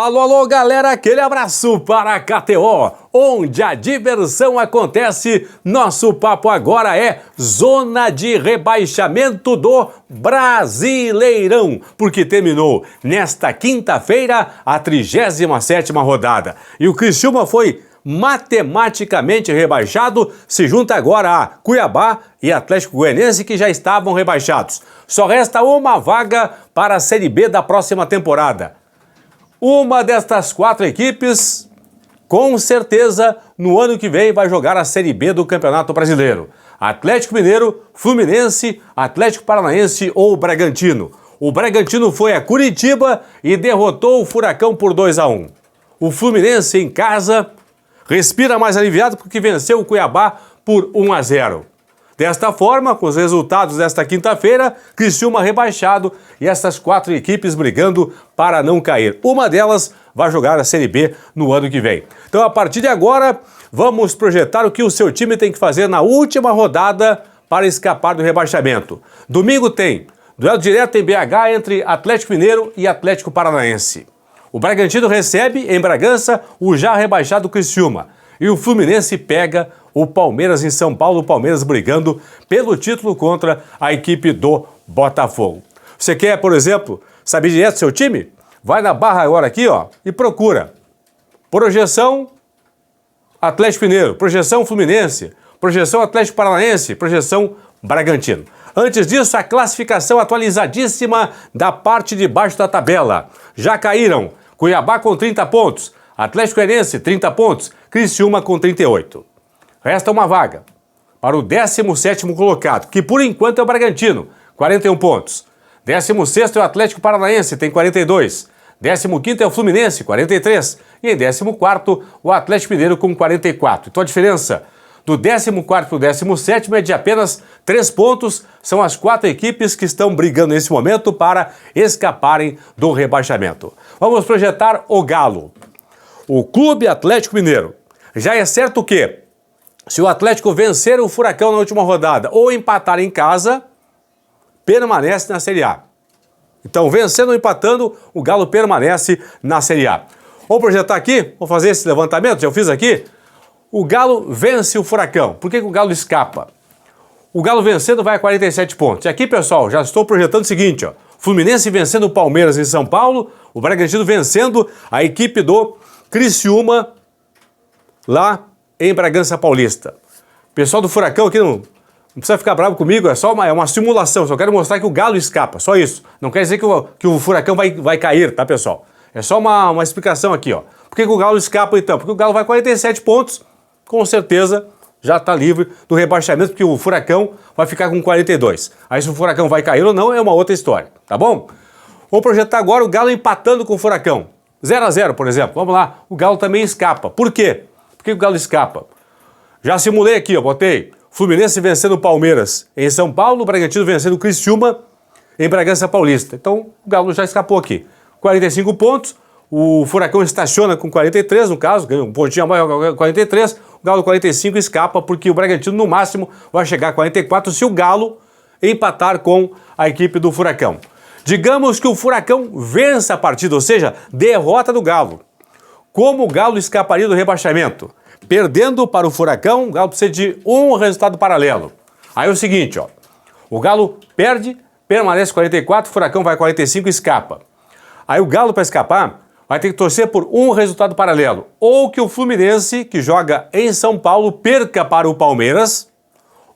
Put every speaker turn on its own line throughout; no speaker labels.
Alô, alô, galera, aquele abraço para a KTO, onde a diversão acontece. Nosso papo agora é zona de rebaixamento do Brasileirão, porque terminou nesta quinta-feira a 37ª rodada. E o Criciúma foi matematicamente rebaixado, se junta agora a Cuiabá e Atlético Goianiense, que já estavam rebaixados. Só resta uma vaga para a Série B da próxima temporada. Uma destas quatro equipes, com certeza, no ano que vem vai jogar a Série B do Campeonato Brasileiro. Atlético Mineiro, Fluminense, Atlético Paranaense ou Bragantino. O Bragantino foi a Curitiba e derrotou o Furacão por 2-1. O Fluminense em casa respira mais aliviado porque venceu o Cuiabá por 1-0. Desta forma, com os resultados desta quinta-feira, Criciúma rebaixado e essas quatro equipes brigando para não cair. Uma delas vai jogar a Série B no ano que vem. Então, a partir de agora, vamos projetar o que o seu time tem que fazer na última rodada para escapar do rebaixamento. Domingo tem duelo direto em BH entre Atlético Mineiro e Atlético Paranaense. O Bragantino recebe em Bragança o já rebaixado Criciúma. E o Fluminense pega o Palmeiras em São Paulo, o Palmeiras brigando pelo título contra a equipe do Botafogo. Você quer, por exemplo, saber direto do seu time? Vai na barra agora aqui, ó, e procura. Projeção Atlético Mineiro, projeção Fluminense, projeção Atlético Paranaense, projeção Bragantino. Antes disso, a classificação atualizadíssima da parte de baixo da tabela. Já caíram Cuiabá com 30 pontos, Atlético Goianiense 30 pontos, Criciúma com 38. Resta uma vaga para o 17º colocado, que por enquanto é o Bragantino, 41 pontos. 16º é o Atlético Paranaense, tem 42. 15º é o Fluminense, 43. E em 14º, o Atlético Mineiro com 44. Então a diferença do 14º para o 17º é de apenas 3 pontos. São as quatro equipes que estão brigando nesse momento para escaparem do rebaixamento. Vamos projetar o Galo. O Clube Atlético Mineiro. Já é certo que, se o Atlético vencer o Furacão na última rodada ou empatar em casa, permanece na Série A. Então, vencendo ou empatando, o Galo permanece na Série A. Vamos projetar aqui, vou fazer esse levantamento, já eu fiz aqui. O Galo vence o Furacão. Por que o Galo escapa? O Galo vencendo vai a 47 pontos. E aqui, pessoal, já estou projetando o seguinte, ó. Fluminense vencendo o Palmeiras em São Paulo, o Bragantino vencendo a equipe do Criciúma lá em Bragança Paulista. Pessoal do Furacão aqui não precisa ficar bravo comigo, é só uma simulação, só quero mostrar que o Galo escapa, só isso. Não quer dizer que o Furacão vai cair, tá, pessoal? É só uma explicação aqui, ó. Por que o Galo escapa, então? Porque o Galo vai 47 pontos, com certeza já está livre do rebaixamento, porque o Furacão vai ficar com 42. Aí se o Furacão vai cair ou não é uma outra história, tá bom? Vou projetar agora o Galo empatando com o Furacão. 0-0, por exemplo. Vamos lá. O Galo também escapa. Por quê? Por que o Galo escapa? Já simulei aqui, ó. Botei Fluminense vencendo o Palmeiras em São Paulo, o Bragantino vencendo o Criciúma em Bragança Paulista. Então, o Galo já escapou aqui. 45 pontos. O Furacão estaciona com 43, no caso. Ganha um pontinho a mais, 43. O Galo 45 escapa, porque o Bragantino, no máximo, vai chegar a 44 se o Galo empatar com a equipe do Furacão. Digamos que o Furacão vença a partida, ou seja, derrota do Galo. Como o Galo escaparia do rebaixamento? Perdendo para o Furacão, o Galo precisa de um resultado paralelo. Aí é o seguinte, ó. O Galo perde, permanece 44, o Furacão vai 45 e escapa. Aí o Galo, para escapar, vai ter que torcer por um resultado paralelo. Ou que o Fluminense, que joga em São Paulo, perca para o Palmeiras,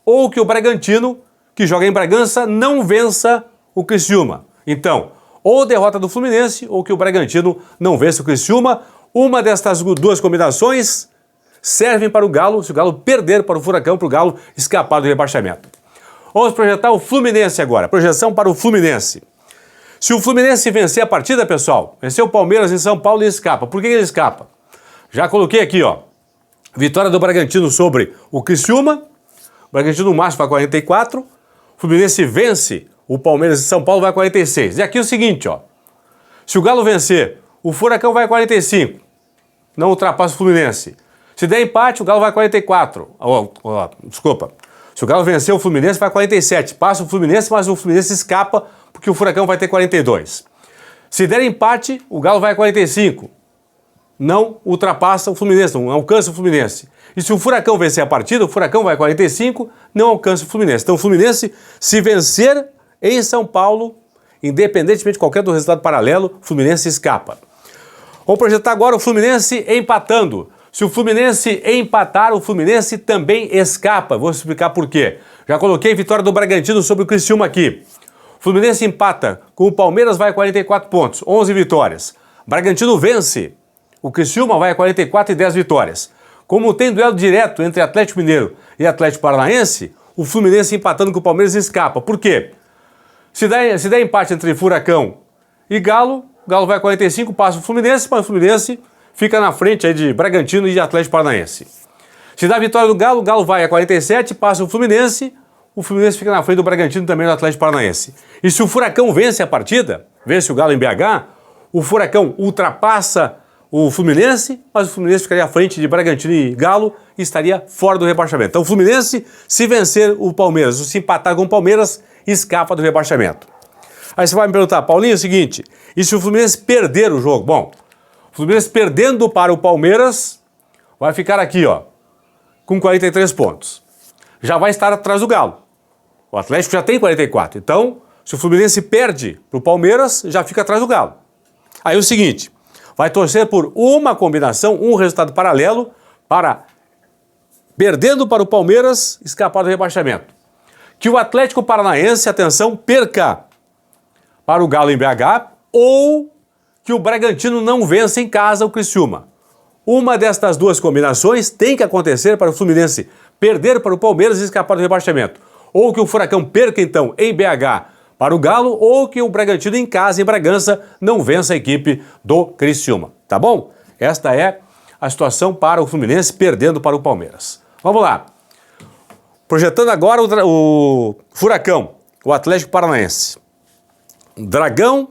ou que o Bragantino, que joga em Bragança, não vença o Criciúma. Então, ou derrota do Fluminense, ou que o Bragantino não vença o Criciúma. Uma destas duas combinações servem para o Galo, se o Galo perder para o Furacão, para o Galo escapar do rebaixamento. Vamos projetar o Fluminense agora. Projeção para o Fluminense. Se o Fluminense vencer a partida, pessoal, vencer o Palmeiras em São Paulo, ele escapa. Por que ele escapa? Já coloquei aqui, ó. Vitória do Bragantino sobre o Criciúma. O Bragantino no máximo vai 44. O Fluminense vence o Palmeiras em São Paulo, vai 46. E aqui é o seguinte, ó. Se o Galo vencer, o Furacão vai 45. Não ultrapassa o Fluminense. Se der empate, o Galo vai 44. Desculpa. Se o Galo vencer o Fluminense, vai 47. Passa o Fluminense, mas o Fluminense escapa porque o Furacão vai ter 42. Se der empate, o Galo vai 45. não ultrapassa o Fluminense, não alcança o Fluminense. E se o Furacão vencer a partida, o Furacão vai 45, não alcança o Fluminense. Então o Fluminense, se vencer em São Paulo, independentemente de qualquer do resultado paralelo, o Fluminense escapa. Vamos projetar agora o Fluminense empatando. Se o Fluminense empatar, o Fluminense também escapa. Vou explicar por quê. Já coloquei vitória do Bragantino sobre o Criciúma aqui. O Fluminense empata com o Palmeiras, vai a 44 pontos, 11 vitórias. Bragantino vence. O Criciúma vai a 44 e 10 vitórias. Como tem duelo direto entre Atlético Mineiro e Atlético Paranaense, o Fluminense empatando com o Palmeiras escapa. Por quê? Se der empate entre Furacão e Galo, o Galo vai a 45, passa o Fluminense, mas o Fluminense fica na frente aí de Bragantino e de Atlético Paranaense. Se dá a vitória do Galo, o Galo vai a 47, passa o Fluminense fica na frente do Bragantino também do Atlético Paranaense. E se o Furacão vence a partida, vence o Galo em BH, o Furacão ultrapassa o Fluminense, mas o Fluminense ficaria à frente de Bragantino e Galo e estaria fora do rebaixamento. Então o Fluminense, se vencer o Palmeiras ou se empatar com o Palmeiras, escapa do rebaixamento. Aí você vai me perguntar, Paulinho, é o seguinte, e se o Fluminense perder o jogo? Bom, o Fluminense perdendo para o Palmeiras vai ficar aqui, ó, com 43 pontos. Já vai estar atrás do Galo. O Atlético já tem 44. Então, se o Fluminense perde para o Palmeiras, já fica atrás do Galo. Aí é o seguinte, vai torcer por uma combinação, um resultado paralelo, para, perdendo para o Palmeiras, escapar do rebaixamento. Que o Atlético Paranaense, atenção, perca para o Galo em BH, ou que o Bragantino não vença em casa o Criciúma. Uma destas duas combinações tem que acontecer para o Fluminense perder para o Palmeiras e escapar do rebaixamento. Ou que o Furacão perca, então, em BH para o Galo, ou que o Bragantino em casa, em Bragança, não vença a equipe do Criciúma. Tá bom? Esta é a situação para o Fluminense perdendo para o Palmeiras. Vamos lá. Projetando agora o Furacão, o Atlético Paranaense. Dragão,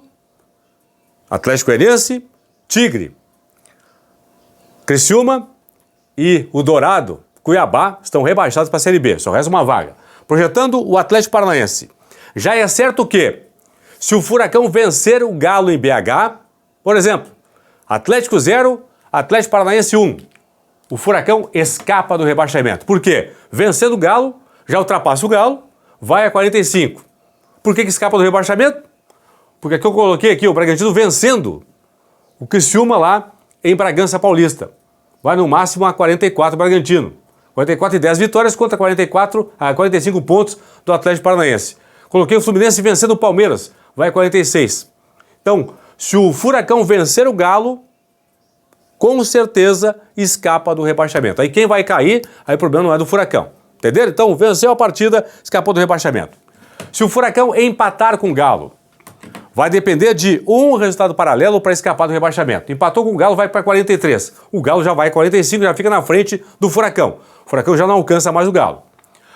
Atlético Goianiense, Tigre, Criciúma e o Dourado, Cuiabá, estão rebaixados para a Série B, só resta uma vaga. Projetando o Atlético Paranaense. Já é certo que, se o Furacão vencer o Galo em BH, por exemplo, Atlético 0, Atlético Paranaense 1, o Furacão escapa do rebaixamento. Por quê? Vencendo o Galo, já ultrapassa o Galo, vai a 45. Por que escapa do rebaixamento? Porque aqui eu coloquei aqui o Bragantino vencendo o Criciúma lá em Bragança Paulista. Vai no máximo a 44 Bragantino. 44 e 10 vitórias contra 45 pontos do Atlético Paranaense. Coloquei o Fluminense vencendo o Palmeiras. Vai a 46. Então, se o Furacão vencer o Galo, com certeza escapa do rebaixamento. Aí quem vai cair, aí o problema não é do Furacão. Entenderam? Então, venceu a partida, escapou do rebaixamento. Se o Furacão empatar com o Galo, vai depender de um resultado paralelo para escapar do rebaixamento. Empatou com o Galo, vai para 43. O Galo já vai 45, já fica na frente do Furacão. O Furacão já não alcança mais o Galo.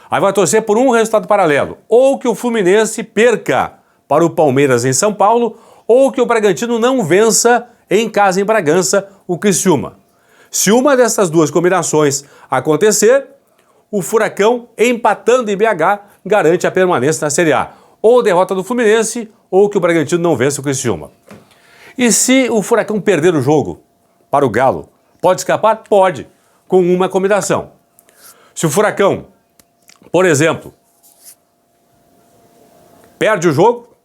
Aí vai torcer por um resultado paralelo. Ou que o Fluminense perca para o Palmeiras em São Paulo, ou que o Bragantino não vença em casa em Bragança o Criciúma. Se uma dessas duas combinações acontecer, o Furacão, empatando em BH, garante a permanência na Série A. Ou derrota do Fluminense, ou que o Bragantino não vença o Criciúma. E se o Furacão perder o jogo para o Galo, pode escapar? Pode, com uma combinação. Se o Furacão, por exemplo, perde o jogo,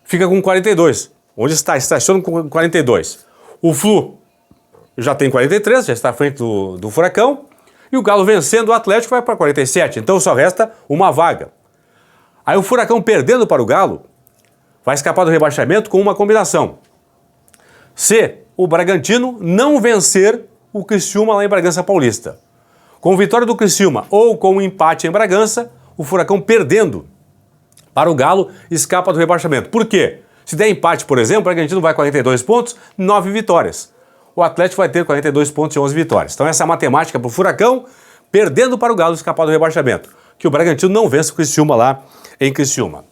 fica com 42. Onde está? Estaciona com 42. O Flu já tem 43, já está à frente do Furacão. E o Galo vencendo o Atlético vai para 47. Então só resta uma vaga. Aí o Furacão perdendo para o Galo vai escapar do rebaixamento com uma combinação. Se o Bragantino não vencer o Criciúma lá em Bragança Paulista. Com vitória do Criciúma ou com um empate em Bragança, o Furacão perdendo para o Galo escapa do rebaixamento. Por quê? Se der empate, por exemplo, o Bragantino vai 42 pontos, 9 vitórias. O Atlético vai ter 42 pontos e 11 vitórias. Então essa é a matemática para o Furacão, perdendo para o Galo escapar do rebaixamento. Que o Bragantino não vença o Criciúma lá em Criciúma.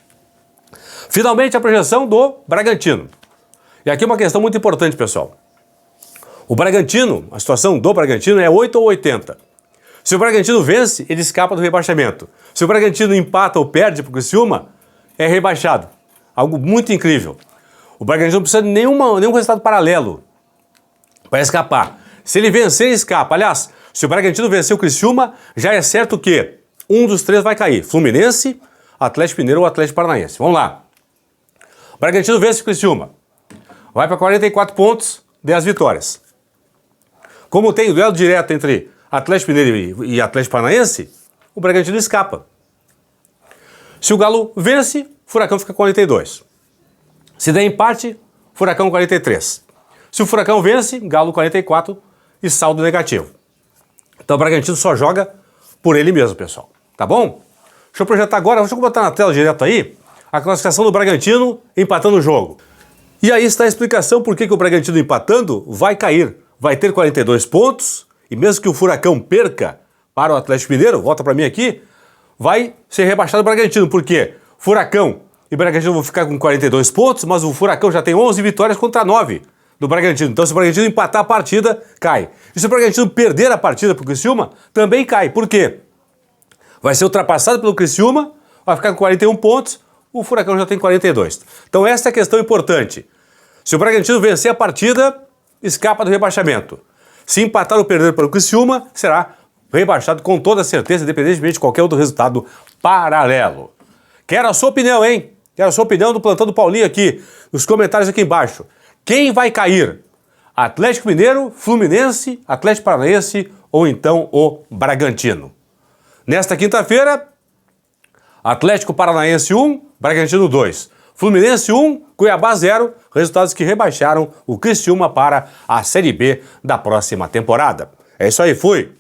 Finalmente a projeção do Bragantino. E aqui uma questão muito importante, pessoal. O Bragantino, a situação do Bragantino é 8 ou 80. Se o Bragantino vence, ele escapa do rebaixamento. Se o Bragantino empata ou perde para o Criciúma, é rebaixado. Algo muito incrível. O Bragantino não precisa de nenhum resultado paralelo Vai escapar. Se ele vencer, ele escapa. Aliás, se o Bragantino vencer o Criciúma, já é certo que um dos três vai cair. Fluminense, Atlético Mineiro ou Atlético Paranaense. Vamos lá. O Bragantino vence o Criciúma. Vai para 44 pontos, 10 vitórias. Como tem o duelo direto entre Atlético Mineiro e Atlético Paranaense, o Bragantino escapa. Se o Galo vence, o Furacão fica 42. Se der empate, Furacão 43. Se o Furacão vence, Galo 44 e saldo negativo. Então o Bragantino só joga por ele mesmo, pessoal. Tá bom? Deixa eu projetar agora, deixa eu botar na tela direto aí, a classificação do Bragantino empatando o jogo. E aí está a explicação por que o Bragantino empatando vai cair. Vai ter 42 pontos e mesmo que o Furacão perca para o Atlético Mineiro, volta para mim aqui, vai ser rebaixado o Bragantino. Por quê? Furacão e Bragantino vão ficar com 42 pontos, mas o Furacão já tem 11 vitórias contra 9 do Bragantino. Então se o Bragantino empatar a partida, cai. E se o Bragantino perder a partida para o Criciúma, também cai. Por quê? Vai ser ultrapassado pelo Criciúma, vai ficar com 41 pontos, o Furacão já tem 42. Então essa é a questão importante. Se o Bragantino vencer a partida, escapa do rebaixamento. Se empatar ou perder para o Criciúma, será rebaixado com toda certeza, independentemente de qualquer outro resultado paralelo. Quero a sua opinião, hein? Quero a sua opinião do Plantão do Paulinho aqui, nos comentários aqui embaixo. Quem vai cair? Atlético Mineiro, Fluminense, Atlético Paranaense ou então o Bragantino? Nesta quinta-feira, Atlético Paranaense 1, Bragantino 2. Fluminense 1, Cuiabá 0, resultados que rebaixaram o Criciúma para a Série B da próxima temporada. É isso aí, fui!